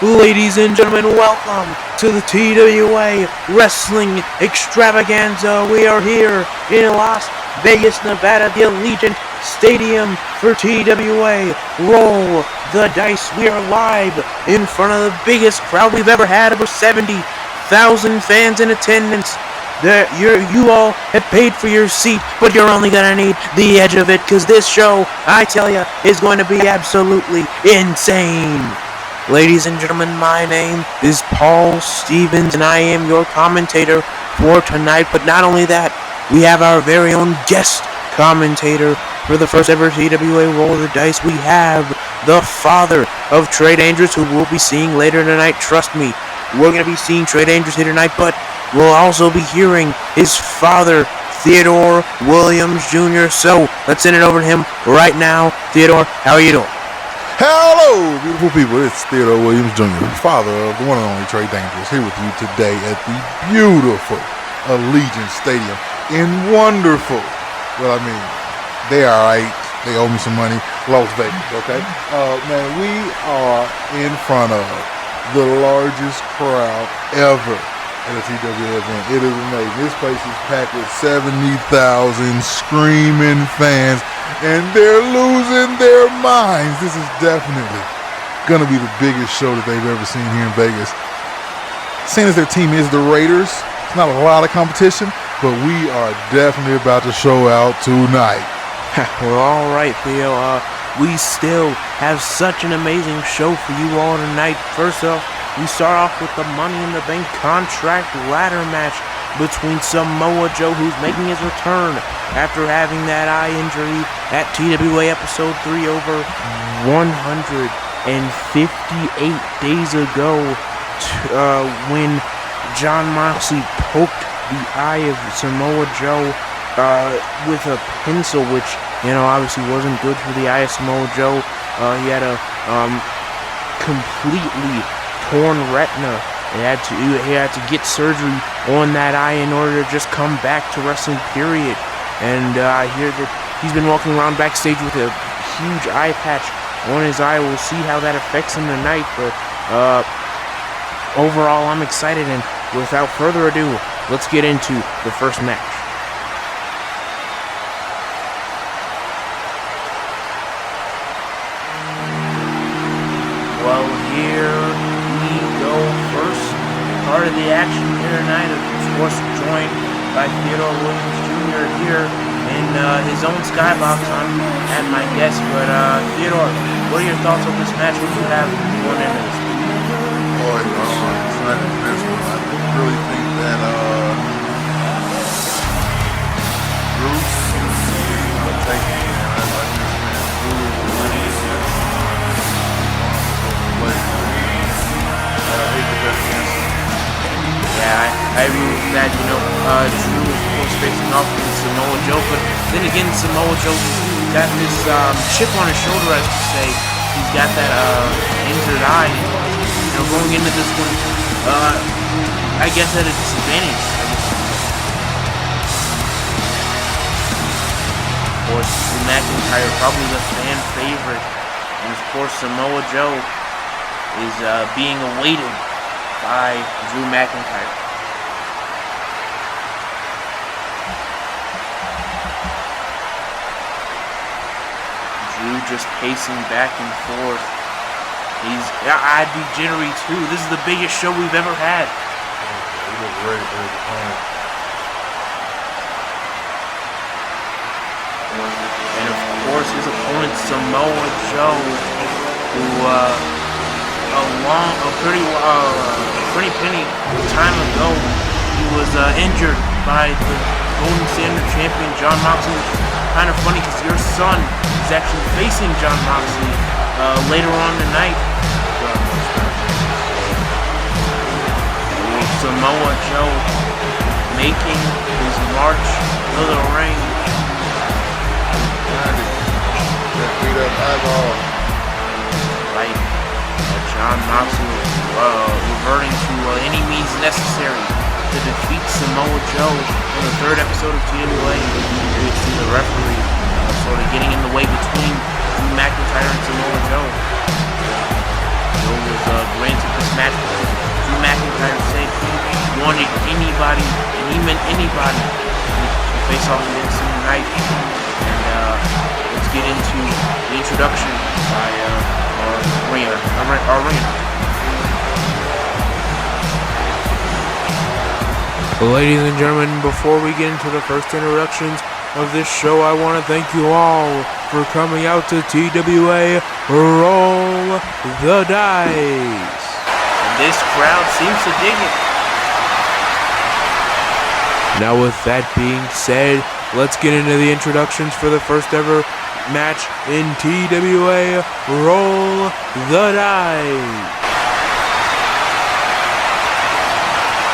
Ladies and gentlemen, welcome to the TWA Wrestling Extravaganza. We are here in Las Vegas, Nevada, the Allegiant Stadium for TWA. Roll the dice. We are live in front of the biggest crowd we've ever had, over 70,000 fans in attendance. You all have paid for your seat, but you're only gonna need the edge of it, because this show, I tell ya, is going to be absolutely insane. Ladies and gentlemen, my name is Paul Stevens, and I am your commentator for tonight. But not only that, we have our very own guest commentator for the first ever TWA Roll the Dice. We have the father of Trey Dangerous, who we'll be seeing later tonight. Trust me, we're going to be seeing Trey Dangerous here tonight, but we'll also be hearing his father, Theodore Williams Jr. So let's send it over to him right now. Theodore, how are you doing? Hello, beautiful people. It's Theodore Williams Jr., father of the one and only Trey Dangerous, here with you today at the beautiful Allegiant Stadium in wonderful, they are right. They owe me some money. Las Vegas, okay? Man, we are in front of the largest crowd ever at a TWA event. It is amazing. This place is packed with 70,000 screaming fans, and they're losing their minds. This is definitely going to be the biggest show that they've ever seen here in Vegas. Seeing as their team is the Raiders, it's not a lot of competition, but we are definitely about to show out tonight. Well, all right, Theo. We still have such an amazing show for you all tonight. First off, we start off with the Money in the Bank contract ladder match between Samoa Joe, who's making his return after having that eye injury at TWA Episode 3 over 158 days ago, when Jon Moxley poked the eye of Samoa Joe with a pencil, which, obviously wasn't good for the eye of Samoa Joe. He had a completely torn retina. He had to get surgery on that eye in order to just come back to wrestling, period. And I hear that he's been walking around backstage with a huge eye patch on his eye. We'll see how that affects him tonight, but overall I'm excited, and without further ado, let's get into the first match. Well, here we go. First part of the action here tonight, of course, joined by Theodore Williams Jr. here in his own skybox. I'm at my desk, but Theodore, what are your thoughts on this match? What do you have going into this? Boy, I'm excited for this one. I really think that Bruce is going to take it. I like this man. Bruce is really Yeah, I agree with that. Drew, of course, facing off with Samoa Joe, but then again, Samoa Joe got this chip on his shoulder, as to say. He's got that injured eye. Going into this one, I guess at a disadvantage. Of course, Drew McIntyre, probably the fan favorite, and of course, Samoa Joe is being awaited by Drew McIntyre. Drew just pacing back and forth. I'd be jittery too. This is the biggest show we've ever had. He looks ready for his opponent. And of course, his opponent, Samoa Joe, who a pretty penny time ago, he was injured by the Golden Standard champion Jon Moxley. Kind of funny, because your son is actually facing Jon Moxley later on tonight. Samoa Joe making his march to the ring. That beat up eyeball. Right. Jon Moxley reverting to any means necessary to defeat Samoa Joe in the third episode of TWA. You see the referee sort of getting in the way between Drew McIntyre and Samoa Joe. Joe was granted this match because Drew McIntyre said he wanted anybody, and he meant anybody, to face off against him tonight. And let's get into the introduction by our ringer. Ladies and gentlemen, before we get into the first introductions of this show, I want to thank you all for coming out to TWA Roll the Dice. And this crowd seems to dig it. Now with that being said, let's get into the introductions for the first ever match in TWA Roll the Dice.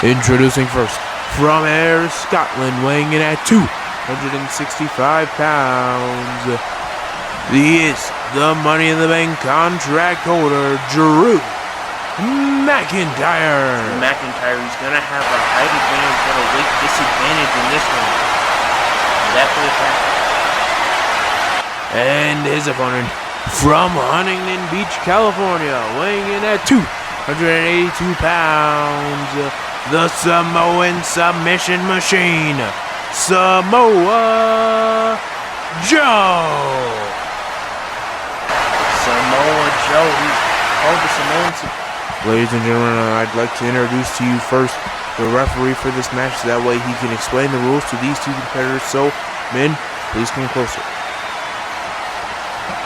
Introducing first, from Ayr, Scotland, weighing in at 265 pounds, he is the Money in the Bank contract holder, Drew McIntyre. McIntyre, he's going to have a height advantage but a weight disadvantage in this one. That for the fact. And his opponent, from Huntington Beach, California, weighing in at 282 pounds, the Samoan submission machine, Samoa Joe. Samoa Joe, he's called the Samoan. Ladies and gentlemen, I'd like to introduce to you first the referee for this match, so that way he can explain the rules to these two competitors. So, men, please come closer.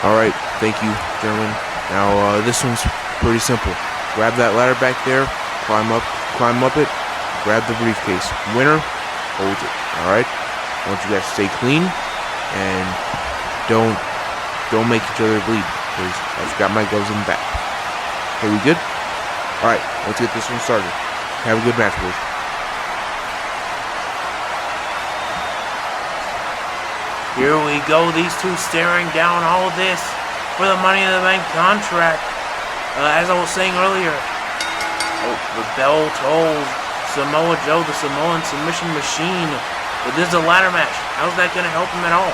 Alright, thank you, gentlemen. Now, this one's pretty simple. Grab that ladder back there, climb up it, grab the briefcase. Winner holds it. Alright? I want you guys to stay clean and don't make each other bleed, because I've got my gloves in the back. Okay, we good? Alright, let's get this one started. Have a good match, boys. Here we go, these two staring down all this for the Money in the Bank contract. As I was saying earlier, the bell tolls. Samoa Joe, the Samoan submission machine. But this is a ladder match. How's that going to help him at all?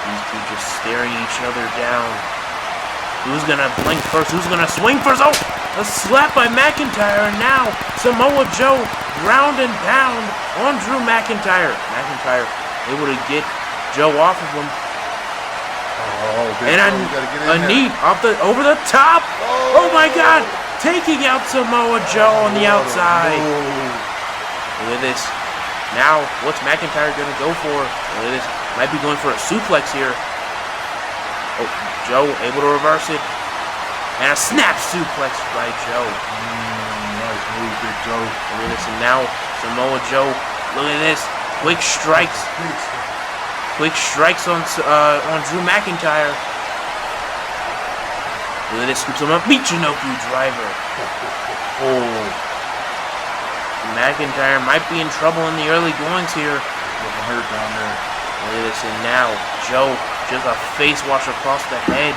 These two just staring each other down. Who's going to blink first? Who's going to swing first? Oh! A slap by McIntyre. And now Samoa Joe ground and pound on Drew McIntyre. McIntyre able to get Joe off of him. And a knee over the top. Oh my God! Taking out Samoa Joe on the outside. Look at this. Now, what's McIntyre going to go for? Look at this. Might be going for a suplex here. Oh, Joe able to reverse it. And a snap suplex by Joe. Nice move, Big Joe. Look at this. And now, Samoa Joe. Look at this. Quick strikes. Quick strikes on Drew McIntyre. Look at this, scoops him up. Michinoku driver. Oh. McIntyre might be in trouble in the early goings here. Looking hurt down there. Look at this, and now Joe just a face wash across the head.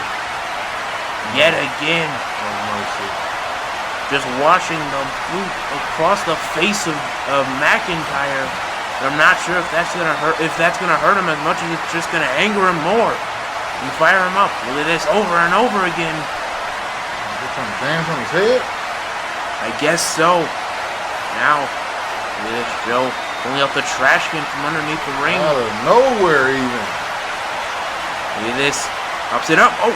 Yet again. Oh, mercy. Just washing the boot across the face of McIntyre. And I'm not sure if that's gonna hurt him as much as it's just gonna anger him more and fire him up. Look at this over and over again. Trying to dance on his head? I guess so. Now, look at this, Joe pulling out the trash can from underneath the ring. Out of nowhere, even. Look at this. Pops it up. Oh!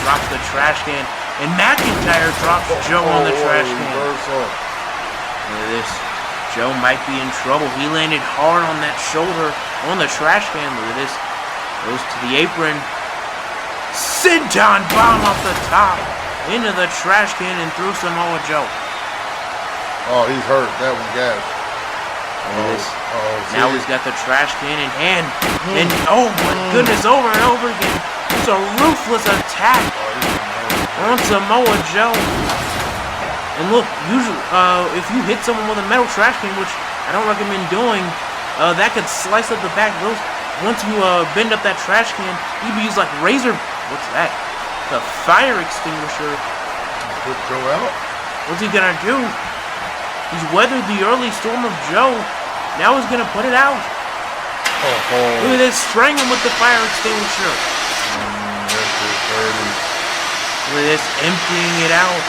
Drops the trash can. And McIntyre drops Joe on the trash can. Look at this. Joe might be in trouble. He landed hard on that shoulder on the trash can. Look at this. Goes to the apron. Senton bomb off the top. Into the trash can and through Samoa Joe. Oh, he's hurt. That one got it. Look at this. Now he's got the trash can in hand. And oh my goodness, over and over again. It's a ruthless attack on Samoa Joe. And look, usually if you hit someone with a metal trash can, which I don't recommend doing, that could slice up the back. Once you bend up that trash can, you can use like razor. What's that? The fire extinguisher. Put Joe out? What's he gonna do? He's weathered the early storm of Joe. Now he's gonna put it out. Look at this, strangling with the fire extinguisher. That's just dirty. Look at this, emptying it out.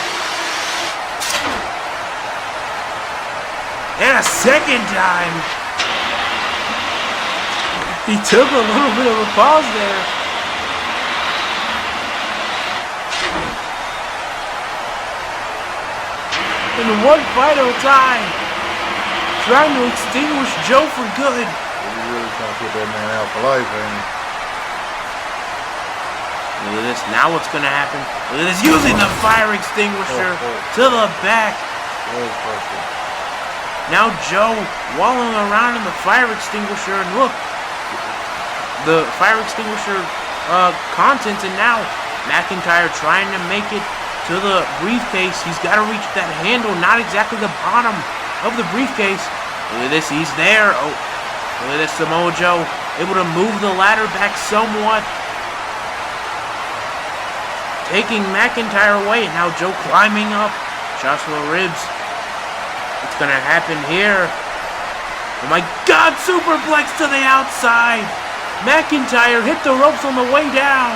And a second time. He took a little bit of a pause there. And one final time, trying to extinguish Joe for good. He's really trying to put that man out for life, ain't he? Look at this, now what's gonna happen? Look at this, using the fire extinguisher to the back. Now Joe wallowing around in the fire extinguisher, and look, the fire extinguisher contents, and now McIntyre trying to make it to the briefcase. He's got to reach that handle, not exactly the bottom of the briefcase. Look at this, he's there. Oh, look at this, Samoa Joe able to move the ladder back somewhat, taking McIntyre away. And now Joe climbing up, shots to the ribs. What's gonna happen here? Oh my God, superplex to the outside. McIntyre hit the ropes on the way down.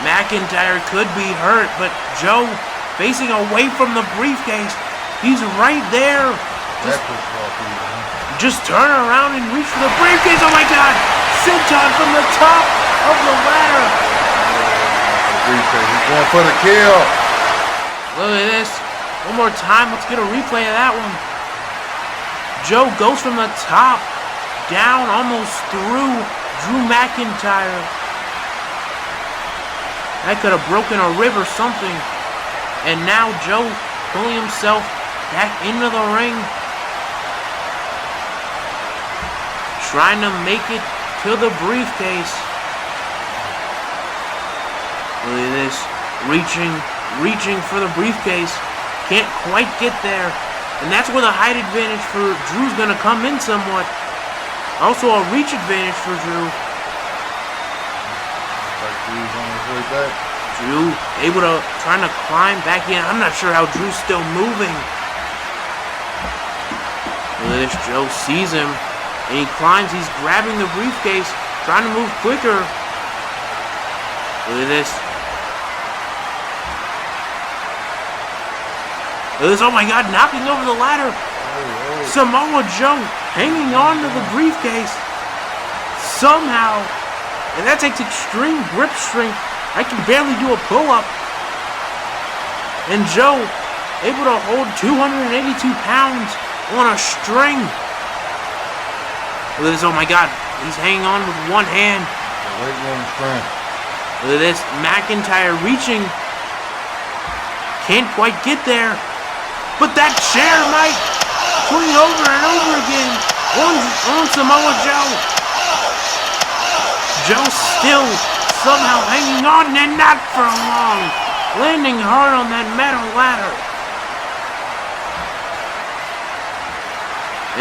McIntyre could be hurt, but Joe facing away from the briefcase. He's right there. Just turn around and reach for the briefcase. Oh my God! Senton from the top of the ladder. He's going for the kill. Look at this. One more time. Let's get a replay of that one. Joe goes from the top down almost through Drew McIntyre. That could have broken a rib or something. And now Joe pulling himself back into the ring, trying to make it to the briefcase. Look at this. Reaching for the briefcase. Can't quite get there. And that's where the height advantage for Drew's going to come in somewhat. Also a reach advantage for Drew. Drew able to trying to climb back in. I'm not sure how Drew's still moving. Look at this, Joe sees him and he climbs. He's grabbing the briefcase, trying to move quicker. Look at this. Look at this, oh my God, knocking over the ladder. Samoa Joe hanging on to the briefcase somehow. And that takes extreme grip strength. I can barely do a pull-up. And Joe able to hold 282 pounds on a string. Look at this, oh my God. He's hanging on with one hand. Look at this, McIntyre reaching. Can't quite get there. But that chair might swing over and over again on Samoa Joe. Joe still somehow hanging on, and not for long. Landing hard on that metal ladder.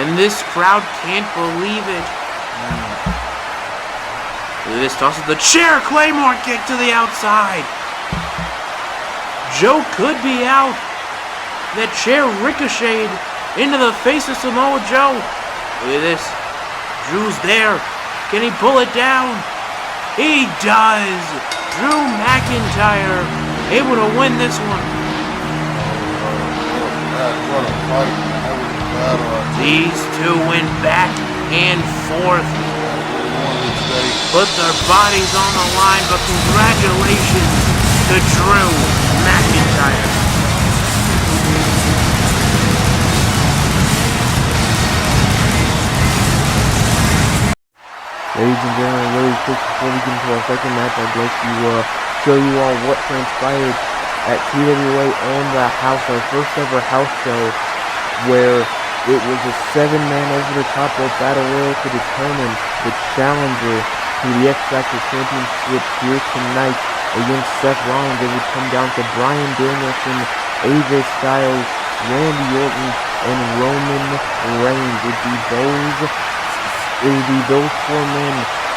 And this crowd can't believe it. Look at this, tosses the chair, Claymore kick to the outside. Joe could be out. That chair ricocheted into the face of Samoa Joe. Look at this. Drew's there. Can he pull it down? He does! Drew McIntyre able to win this one. These two went back and forth. Put their bodies on the line, but congratulations to Drew McIntyre. Ladies and gentlemen, really quick before we get into our second match, I'd like to show you all what transpired at TWA and the house, our first ever house show, where it was a 7-man over-the-top rope battle royal to determine the challenger to the X Factor Championship here tonight against Seth Rollins. It would come down to Bryan Danielson, AJ Styles, Randy Orton, and Roman Reigns. It would be those 4 men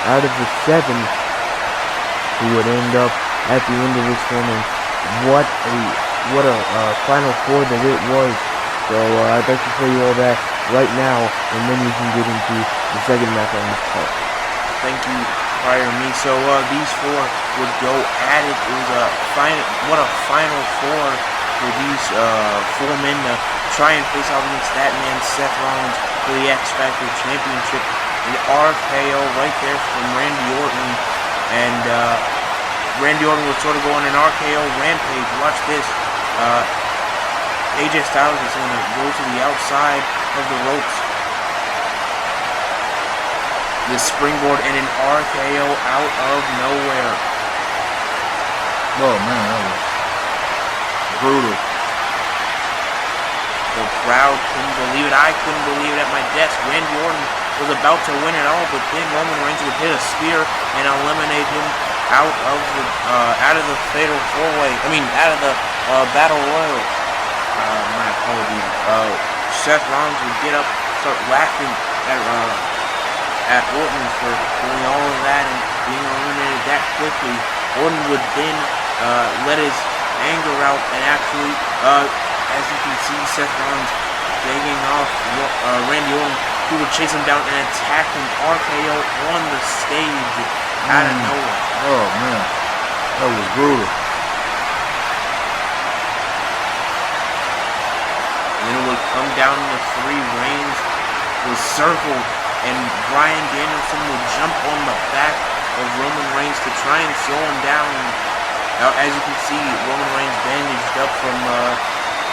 out of the 7 who would end up at the end of this tournament. What a Final Four that it was. So I'd like to show you all that right now, and then we can get into the second match on this card. Thank you prior to me. So these four would go at it. It was a final four for these four men to try and face off against that man Seth Rollins for the X Factor Championship. An RKO right there from Randy Orton, and Randy Orton was sort of going an RKO rampage. Watch this. AJ Styles is going to go to the outside of the ropes. This springboard and an RKO out of nowhere. Oh man, that was brutal. The crowd couldn't believe it. I couldn't believe it at my desk. Randy Orton was about to win it all, but then Roman Reigns would hit a spear and eliminate him out of the fatal four-way. Out of the battle royal. My apologies. Seth Rollins would get up, start laughing at Orton for doing all of that and being eliminated that quickly. Orton would then let his anger out and actually, as you can see, Seth Rollins begging off Randy Orton, who would chase him down and attack him RKO on the stage out of nowhere. Oh man, that was brutal. And then it would come down to three. Reigns was circled, and Bryan Danielson would jump on the back of Roman Reigns to try and slow him down. Now, as you can see, Roman Reigns bandaged up from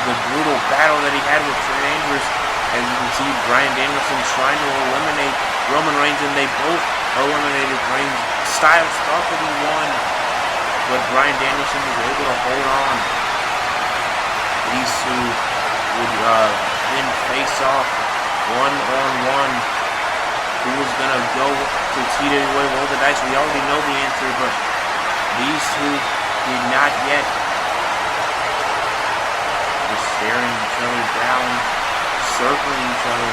the brutal battle that he had with Trent Andrews. As you can see, Bryan Danielson trying to eliminate Roman Reigns, and they both eliminated Reigns. Styles thought that he won, but Bryan Danielson was able to hold on. These two would then face off one-on-one. Who was going to go to TWA Roll the Dice? We already know the answer, but these two did not yet. Just staring each other down, circling each other.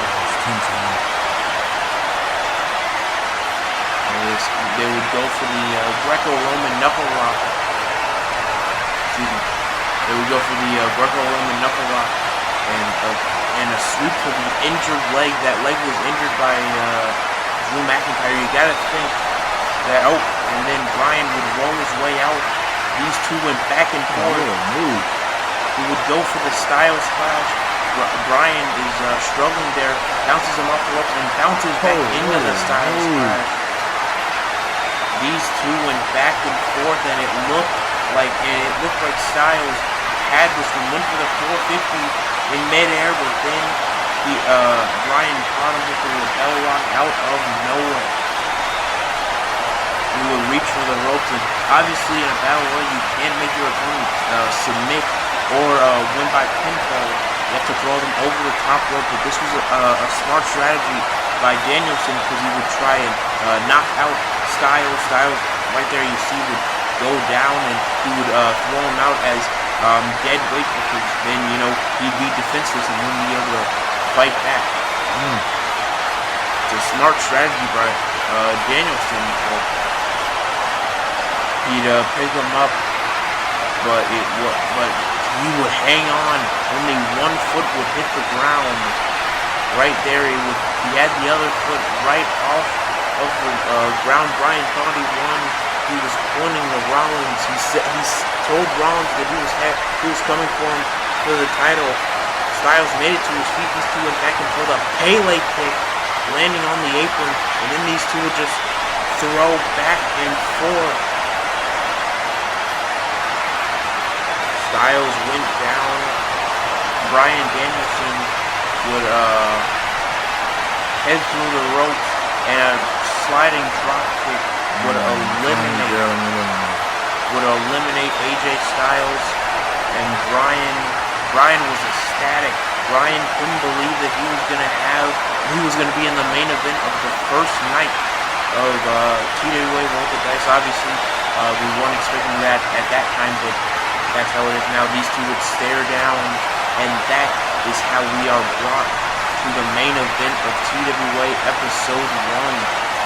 They would go for the Greco-Roman knuckle lock. Excuse me. They would go for the Greco-Roman knuckle lock and a sweep to the injured leg. That leg was injured by Drew McIntyre. You gotta think that, and then Bryan would roll his way out. These two went back and forth. He would go for the Styles Clash. Bryan is struggling there, bounces him off the ropes and bounces back into the Styles Clash. These two went back and forth, and it looked like Styles had this one, went for the 450 in midair, but then Bryan caught him with the lapel lock out of nowhere. He would reach for the ropes, and obviously in a battle royal you can't make your opponent submit or win by pinfall. You have to throw them over the top rope, but this was a smart strategy by Danielson, because he would try and knock out Styles. Styles, right there you see, would go down, and he would throw him out as dead weight, because then, he'd be defenseless and wouldn't be able to fight back. It's a smart strategy by Danielson. He'd pick him up, but he would hang on. Only one foot would hit the ground. Right there, he had the other foot right off of the ground. Bryan thought he won. He was pointing to Rollins. He told Rollins that he was coming for him for the title. Styles made it to his feet. These two went back and pulled a Pele kick, landing on the apron, and then these two would just throw back and forth. Styles went down. Bryan Danielson would head through the ropes, and a sliding drop kick would eliminate AJ Styles. And Bryan was ecstatic. Bryan couldn't believe that he was gonna be in the main event of the first night of TWA Roll the Dice. Obviously, we weren't expecting that at that time, but that's how it is now. These two would stare down, and that is how we are brought to the main event of TWA Episode 1.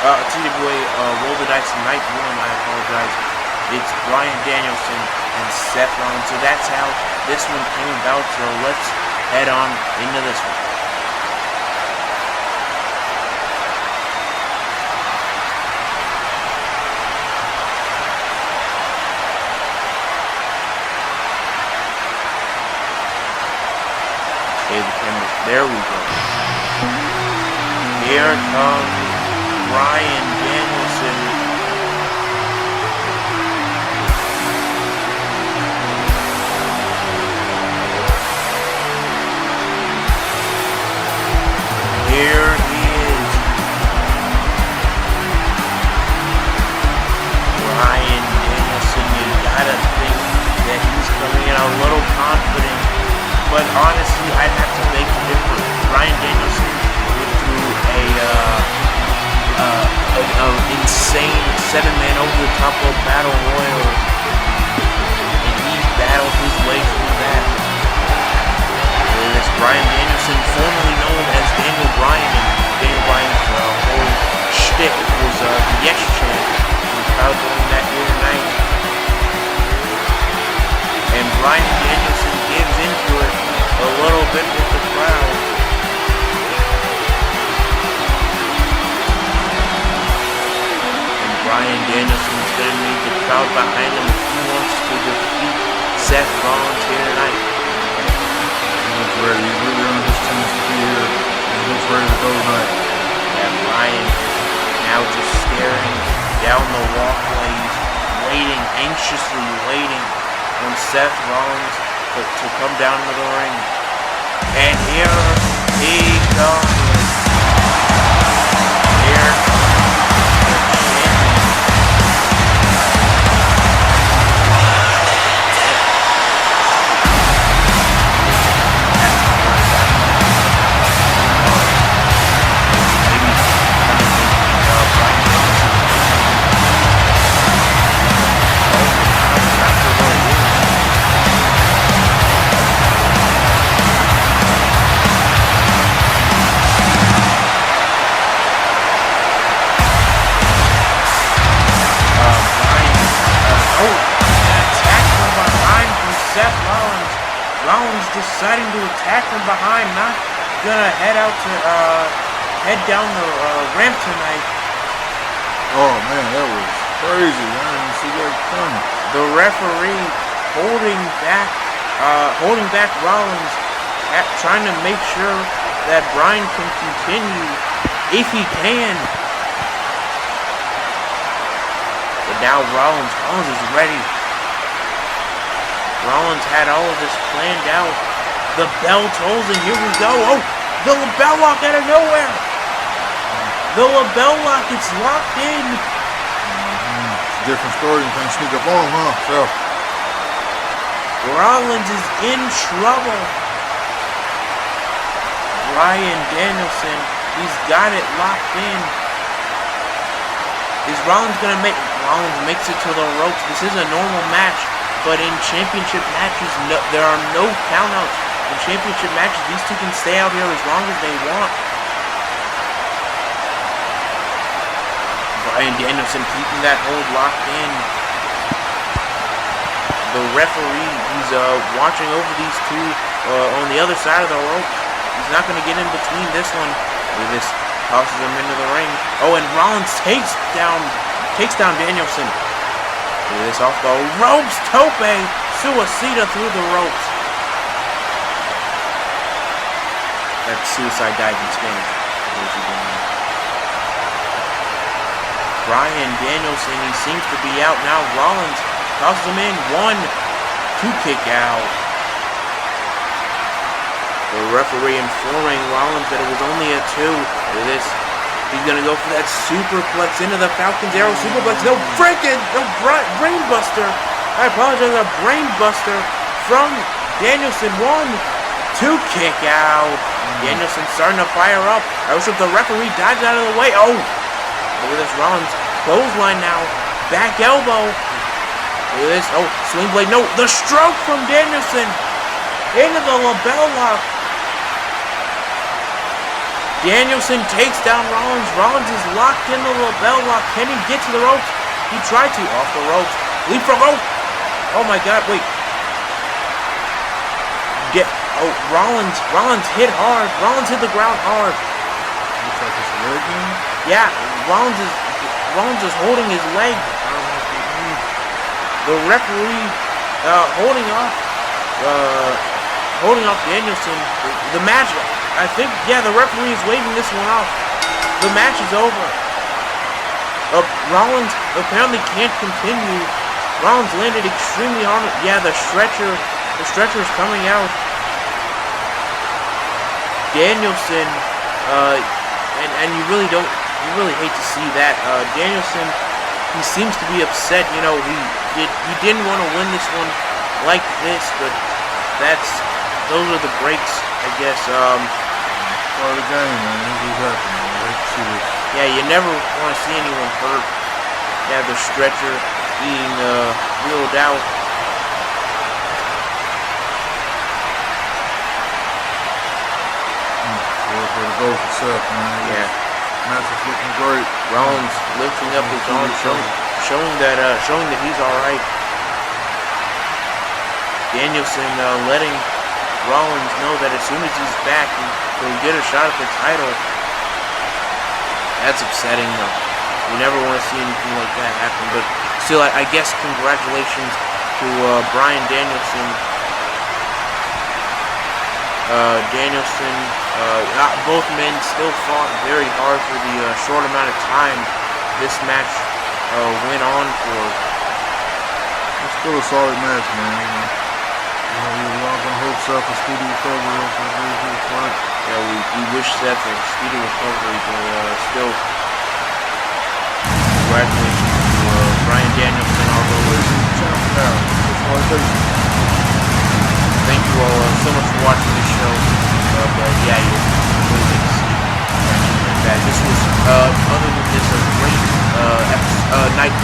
TWA Roll the Dice Night 1, I apologize. It's Bryan Danielson and Seth Rollins. So that's how this one came about. So let's head on into this one. the camera. There we go. Here comes Bryan Danielson. Here he is. Bryan Danielson, you gotta think that he's coming in a little confident, but honestly, I'd have to make it different. Bryan Danielson went through an insane 7-man over-the-top battle royal, and he battled his way through that. This Bryan Danielson, formerly known as Daniel Bryan, and Daniel Bryan's whole shtick was the Yes chant. He was proud doing that here tonight. And Bryan Danielson gives into it a little bit with the crowd. And Bryan Danielson's going to need the crowd behind him if he wants to defeat Seth Rollins here tonight. He's ready. He's really earned his chance to be here. And he's ready to go tonight. And Bryan now just staring down the walkways, waiting, anxiously waiting on Seth Rollins to come down to the ring. And here he comes. Here comes the champion. Seth Rollins. Rollins deciding to attack from behind, not gonna head down the ramp tonight. Oh man, that was crazy. I didn't see that coming. The referee holding back Rollins, trying to make sure that Bryan can continue if he can. But now Rollins is ready. Rollins had all of this planned out. The bell tolls, and here we go. Oh, the LeBell Lock out of nowhere. The LeBell Lock, it's locked in. It's a different story. You can't sneak up on him, huh? So. Rollins is in trouble. Bryan Danielson, he's got it locked in. Is Rollins gonna make? Rollins makes it to the ropes. This is a normal match. But in championship matches, there are no countouts. In championship matches, these two can stay out here as long as they want. Bryan Danielson keeping that hold locked in. The referee, he's watching over these two on the other side of the rope. He's not going to get in between this one. This tosses him into the ring. Oh, and Rollins takes down Danielson. This off the ropes, tope, suicida through the ropes. That's suicide dive in Spanish. Bryan Danielson, he seems to be out now. Rollins tosses him in. 1, 2 kick out. The referee informing Rollins that it was only a 2. Look at this. He's going to go for that superplex into the Falcon's Arrow superplex. No, brain buster. I apologize, a brain buster from Danielson. 1, 2 kick out. Danielson starting to fire up. I wish if the referee dives out of the way. Oh, look at this Rollins clothesline now. Back elbow. Look at this. Oh, swing blade. No, the stroke from Danielson into the LeBell Lock. Danielson takes down Rollins. Rollins is locked in the LeBell Lock. Can he get to the ropes? He tried to. Off the ropes. Leapfrog. Oh my God, wait. Rollins hit hard. Rollins hit the ground hard. Looks like it's a leg in. Yeah, Rollins is holding his leg. The referee holding off holding off Danielson. The match, I think, yeah, the referee is waving this one off. The match is over. Rollins apparently can't continue. Rollins landed extremely hard. Yeah, the stretcher is coming out. Danielson, and you really hate to see that. Danielson, he seems to be upset. You know, he didn't want to win this one like this, but those are the breaks, I guess. Part of the game, man. This is happening. I hate to see this. Yeah, you never want to see anyone hurt. Yeah, the stretcher being wheeled out. For the goal for Seth, man. Yeah. Match is looking great. Rollins lifting up his arm, showing that he's all right. Danielson letting Rollins know that as soon as he's back, he'll get a shot at the title. That's upsetting, though. You never want to see anything like that happen. But still, I guess congratulations to Bryan Danielson. Both men still fought very hard for the short amount of time this match went on for. It's still a solid match, man. We're all gonna hope Seth a speedy recovery of his fight. Yeah, we wish Seth a speedy recovery, but still, congratulations to Bryan Danielson, although thank you all so much for watching this show. But yeah, you really get to see matches like that. This was, other than this, a great night